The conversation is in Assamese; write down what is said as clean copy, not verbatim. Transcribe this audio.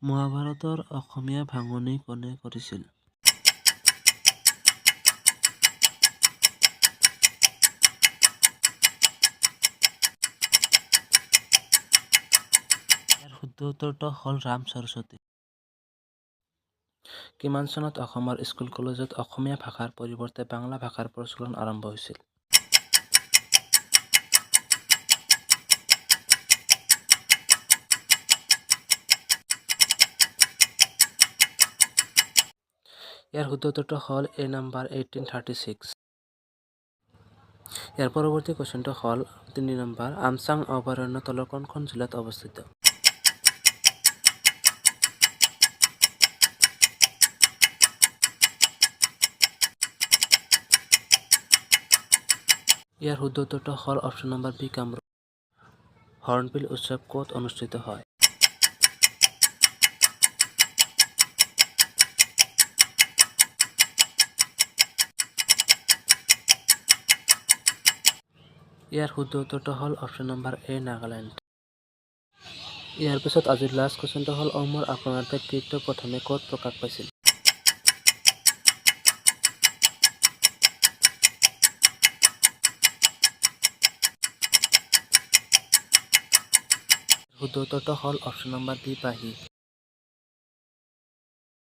মহাভাৰতৰ অসমীয়া ভাঙনি কোনে কৰিছিল? ইয়াৰ শুদ্ধ উত্তৰটো হ'ল ৰাম সৰস্বতী। কিমান চনত অসমৰ স্কুল কলেজত অসমীয়া ভাষাৰ পৰিৱৰ্তে বাংলা ভাষাৰ প্ৰচলন আৰম্ভ হৈছিল? ইয়াৰ শুদ্ধ উত্তৰটো হ'ল এ নম্বৰ 1836। ইয়াৰ পৰৱৰ্তী কুৱেশ্যনটো হ'ল 3 নম্বৰ আমচাং অভয়াৰণ্য তলৰ কোনখন জিলাত অৱস্থিত? ইয়াৰ শুদ্ধ উত্তৰটো হ'ল option number B Kamrup. Hornbill উৎসৱ ক'ত অনুষ্ঠিত হয়? ইয়াৰ শুদ্ধ উত্তৰটো হ'ল অপশ্যন নম্বৰ এ নাগালেণ্ড। ইয়াৰ পিছত আজিৰ লাষ্ট কুৱেশ্যনটো হ'ল অমৰ আগ্ৰনাথে গীতটো প্ৰথমে ক'ত প্ৰকাশ পাইছিল? শুদ্ধ উত্তৰটো হ'ল অপশ্যন নম্বৰ বি পাহি।